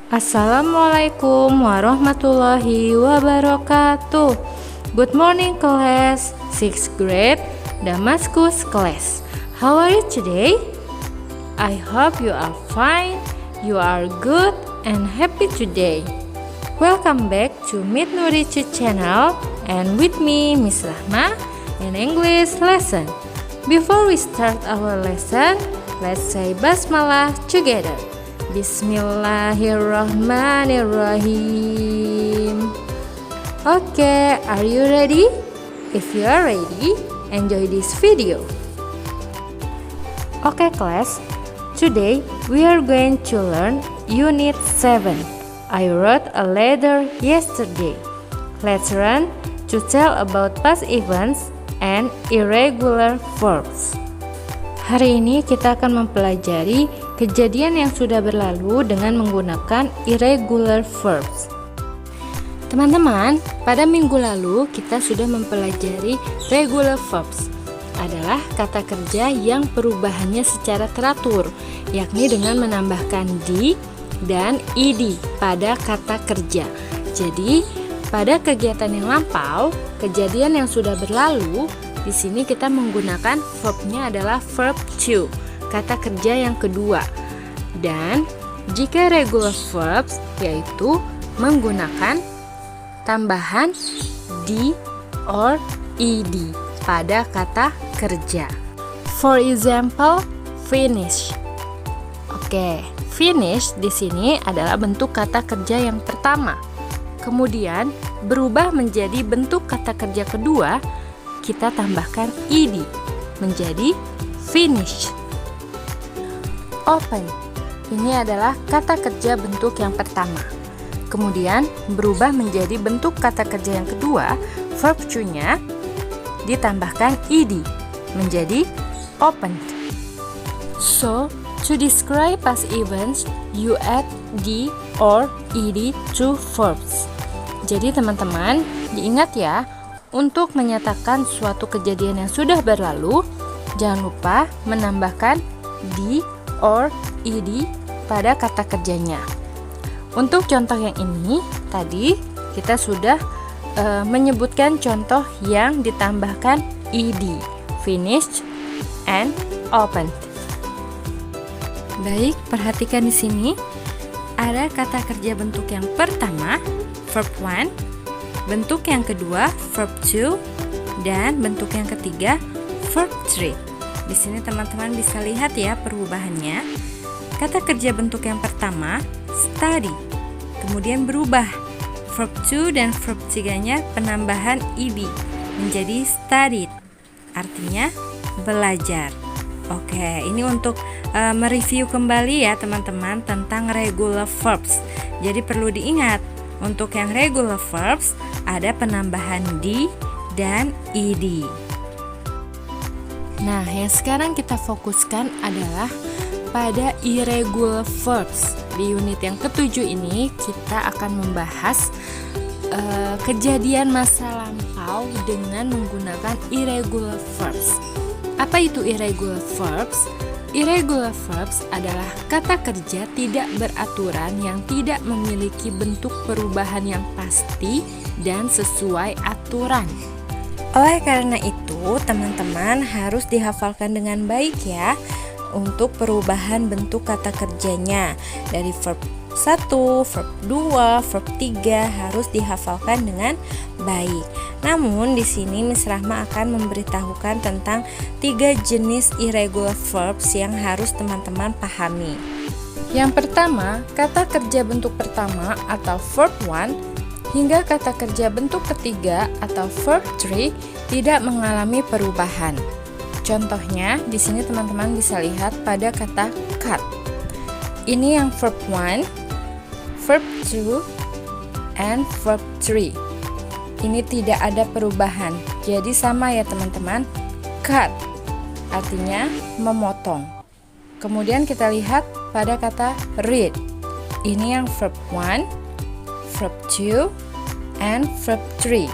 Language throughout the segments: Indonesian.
Assalamualaikum warahmatullahi wabarakatuh. Good morning class, 6th grade, Damascus class. How are you today? I hope you are fine, you are good and happy today. Welcome back to Meet Nuricu channel and with me Miss Rahma in English lesson. Before we start our lesson, let's say basmalah together. Bismillahirrahmanirrahim. Okay, are you ready? If you are ready, enjoy this video. Okay class, today we are going to learn Unit 7. I wrote a letter yesterday. Let's learn to tell about past events and irregular verbs. Hari ini kita akan mempelajari kejadian yang sudah berlalu dengan menggunakan irregular verbs. Teman-teman, pada minggu lalu kita sudah mempelajari regular verbs. Adalah kata kerja yang perubahannya secara teratur, yakni dengan menambahkan di dan ed pada kata kerja. Jadi, pada kegiatan yang lampau, kejadian yang sudah berlalu, di sini kita menggunakan verbnya adalah verb to, kata kerja yang kedua. Dan jika regular verbs, yaitu menggunakan tambahan di or ed pada kata kerja. For example, finish. Oke, finish di sini adalah bentuk kata kerja yang pertama. Kemudian berubah menjadi bentuk kata kerja kedua, kita tambahkan ed menjadi finish. Open, ini adalah kata kerja bentuk yang pertama. Kemudian berubah menjadi bentuk kata kerja yang kedua, verb to-nya ditambahkan ed menjadi opened. So, to describe past events, you add the or ed to verbs. Jadi teman-teman, diingat ya, untuk menyatakan suatu kejadian yang sudah berlalu, jangan lupa menambahkan the or ed pada kata kerjanya. Untuk contoh yang ini, tadi kita sudah menyebutkan contoh yang ditambahkan ed, finished and opened. Baik, perhatikan di sini ada kata kerja bentuk yang pertama, verb 1, bentuk yang kedua, verb 2, dan bentuk yang ketiga, verb 3. Di sini teman-teman bisa lihat ya perubahannya. Kata kerja bentuk yang pertama, study, kemudian berubah. Verb 2 dan verb 3-nya penambahan ed menjadi studied, artinya belajar. Oke, ini untuk mereview kembali ya teman-teman tentang regular verbs. Jadi perlu diingat, untuk yang regular verbs ada penambahan di dan ed. Nah, yang sekarang kita fokuskan adalah pada irregular verbs. Di unit yang ketujuh ini kita akan membahas kejadian masa lampau dengan menggunakan irregular verbs. Apa itu irregular verbs? Irregular verbs adalah kata kerja tidak beraturan yang tidak memiliki bentuk perubahan yang pasti dan sesuai aturan. Oleh karena itu, teman-teman harus dihafalkan dengan baik ya untuk perubahan bentuk kata kerjanya. Dari verb 1, verb 2, verb 3 harus dihafalkan dengan baik. Namun di sini Miss Rahma akan memberitahukan tentang 3 jenis irregular verbs yang harus teman-teman pahami. Yang pertama, kata kerja bentuk pertama atau verb 1 hingga kata kerja bentuk ketiga atau verb 3 tidak mengalami perubahan. Contohnya di sini teman-teman bisa lihat pada kata cut. Ini yang verb 1, verb 2, and verb 3. Ini tidak ada perubahan. Jadi sama ya teman-teman. Cut artinya memotong. Kemudian kita lihat pada kata read. Ini yang verb 1, verb 2, and verb 3.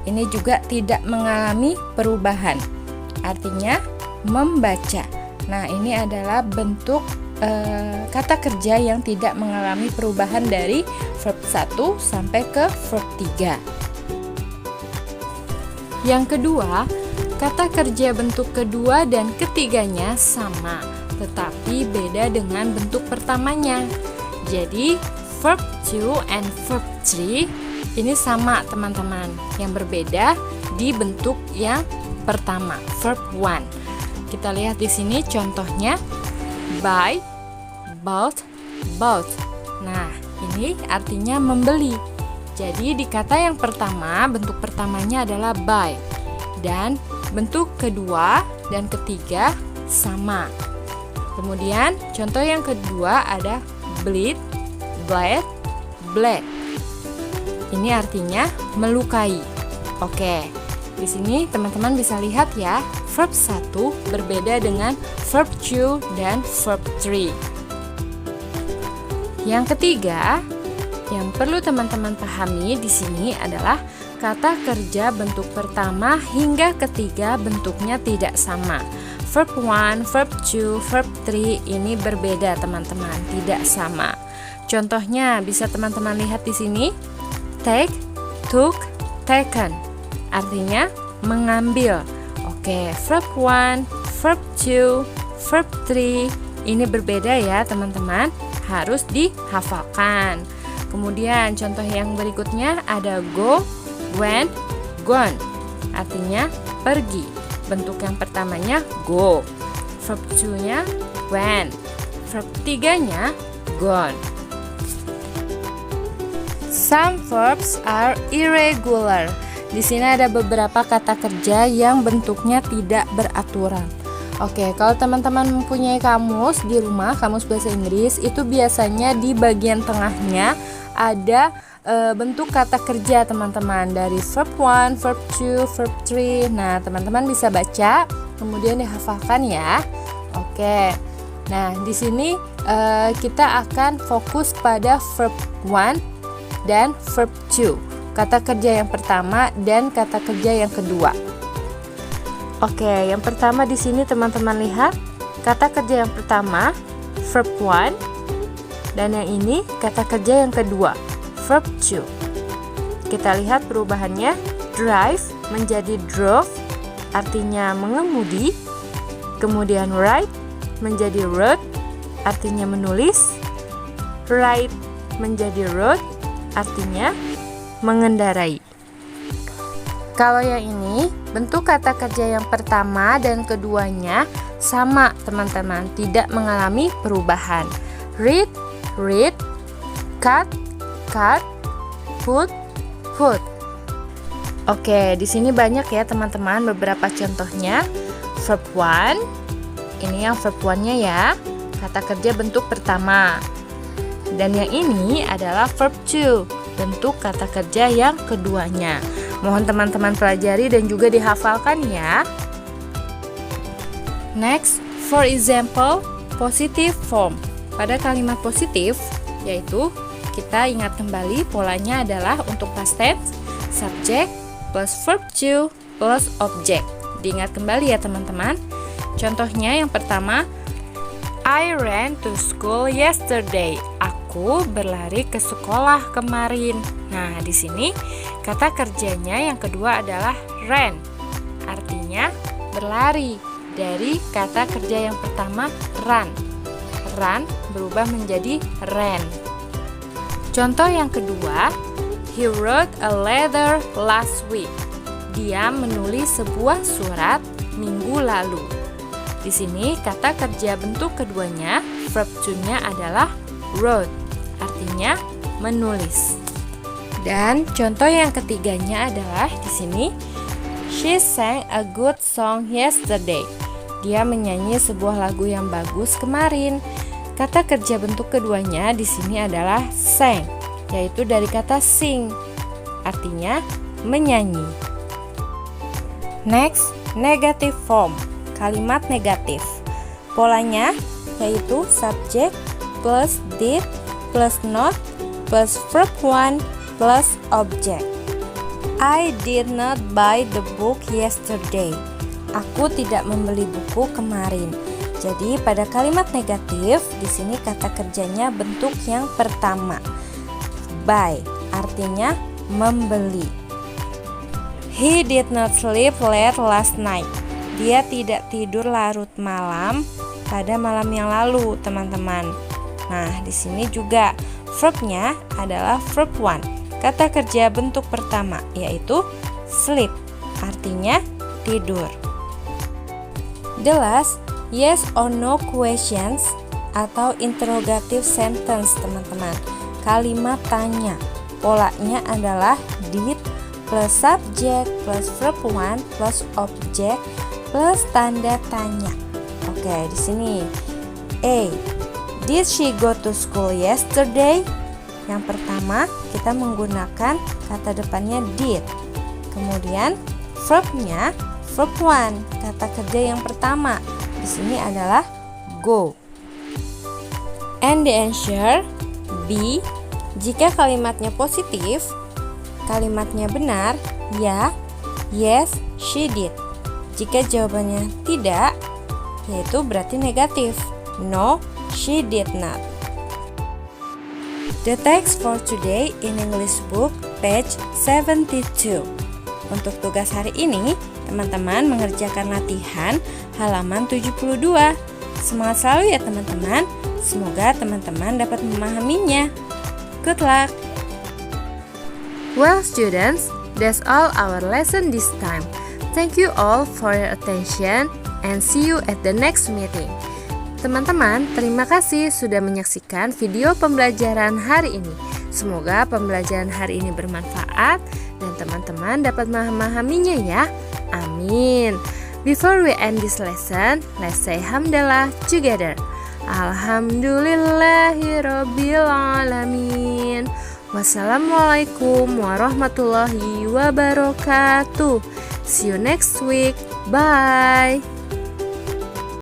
Ini juga tidak mengalami perubahan. Artinya membaca. Nah, ini adalah bentuk kata kerja yang tidak mengalami perubahan dari verb 1 sampai ke verb 3. Yang kedua, kata kerja bentuk kedua dan ketiganya sama, tetapi beda dengan bentuk pertamanya. Jadi, verb 2 and verb 3 ini sama teman-teman. Yang berbeda di bentuk yang pertama, verb 1. Kita lihat di sini contohnya, buy, bought, bought. Nah, ini artinya membeli. Jadi di kata yang pertama, bentuk pertamanya adalah buy. Dan bentuk kedua dan ketiga sama. Kemudian contoh yang kedua ada bleed, bled, bled. Ini artinya melukai. Oke. Di sini teman-teman bisa lihat ya, verb 1 berbeda dengan verb 2 dan verb 3. Yang ketiga, yang perlu teman-teman pahami di sini adalah kata kerja bentuk pertama hingga ketiga bentuknya tidak sama. Verb 1, verb 2, verb 3 ini berbeda teman-teman, tidak sama. Contohnya bisa teman-teman lihat di sini. Take, took, taken. Artinya mengambil. Oke, verb 1, verb 2, verb 3 ini berbeda ya teman-teman, harus dihafalkan. Kemudian contoh yang berikutnya ada go, went, gone. Artinya pergi. Bentuk yang pertamanya go. Verb 2-nya went. Verb 3-nya gone. Some verbs are irregular. Di sini ada beberapa kata kerja yang bentuknya tidak beraturan. Oke, kalau teman-teman mempunyai kamus di rumah, kamus bahasa Inggris, itu biasanya di bagian tengahnya ada bentuk kata kerja teman-teman dari verb 1, verb 2, verb 3. Nah, teman-teman bisa baca, kemudian dihafalkan ya. Oke. Nah, di sini kita akan fokus pada verb 1 dan verb 2. Kata kerja yang pertama dan kata kerja yang kedua. Oke, yang pertama di sini teman-teman lihat kata kerja yang pertama verb 1 dan yang ini kata kerja yang kedua verb 2. Kita lihat perubahannya, drive menjadi drove artinya mengemudi. Kemudian write menjadi wrote artinya menulis. Write menjadi wrote artinya mengendarai. Kalau yang ini, bentuk kata kerja yang pertama dan keduanya sama teman-teman, tidak mengalami perubahan. Read, read, cut, cut, put, put. Oke, di sini banyak ya teman-teman beberapa contohnya. Verb 1, ini yang verb 1-nya ya, kata kerja bentuk pertama. Dan yang ini adalah verb 2, bentuk kata kerja yang keduanya. Mohon teman-teman pelajari dan juga dihafalkan ya. Next, for example, positive form. Pada kalimat positif, yaitu kita ingat kembali polanya adalah untuk past tense, subject plus verb 2 plus object. Diingat kembali ya teman-teman. Contohnya yang pertama, I ran to school yesterday. Aku berlari ke sekolah kemarin. Nah, di sini kata kerjanya yang kedua adalah ran. Artinya berlari. Dari kata kerja yang pertama run. Run berubah menjadi ran. Contoh yang kedua, he wrote a letter last week. Dia menulis sebuah surat minggu lalu. Di sini kata kerja bentuk keduanya, verb 2-nya adalah wrote, artinya menulis. Dan contoh yang ketiganya adalah di sini, she sang a good song yesterday. Dia menyanyi sebuah lagu yang bagus kemarin. Kata kerja bentuk keduanya di sini adalah sang, yaitu dari kata sing, artinya menyanyi. Next, negative form. Kalimat negatif. Polanya yaitu subject plus did plus not plus verb 1 plus object. I did not buy the book yesterday. Aku tidak membeli buku kemarin. Jadi pada kalimat negatif di sini kata kerjanya bentuk yang pertama. Buy artinya membeli. He did not sleep late last night. Dia tidak tidur larut malam pada malam yang lalu, teman-teman. Nah, di sini juga verbnya adalah verb one. Kata kerja bentuk pertama yaitu sleep, artinya tidur. The last yes or no questions atau interrogative sentence, teman-teman. Kalimat tanya. Polanya adalah did plus subject plus verb one plus object plus tanda tanya. Oke, di sini A. Did she go to school yesterday? Yang pertama, kita menggunakan kata depannya did. Kemudian verbnya verb one, kata kerja yang pertama. Di sini adalah go. And the answer B. Jika kalimatnya positif, kalimatnya benar, ya, yes, she did. Jika jawabannya tidak, yaitu berarti negatif, no, she did not. The text for today in English book, page 72. Untuk tugas hari ini, teman-teman mengerjakan latihan halaman 72. Semangat selalu ya teman-teman. Semoga teman-teman dapat memahaminya. Good luck! Well students, that's all our lesson this time. Thank you all for your attention and see you at the next meeting. Teman-teman, terima kasih sudah menyaksikan video pembelajaran hari ini. Semoga pembelajaran hari ini bermanfaat dan teman-teman dapat memahaminya ya. Amin. Before we end this lesson, let's say hamdalah together. Alhamdulillahirabbil alamin. Wassalamualaikum warahmatullahi wabarakatuh. See you next week. Bye.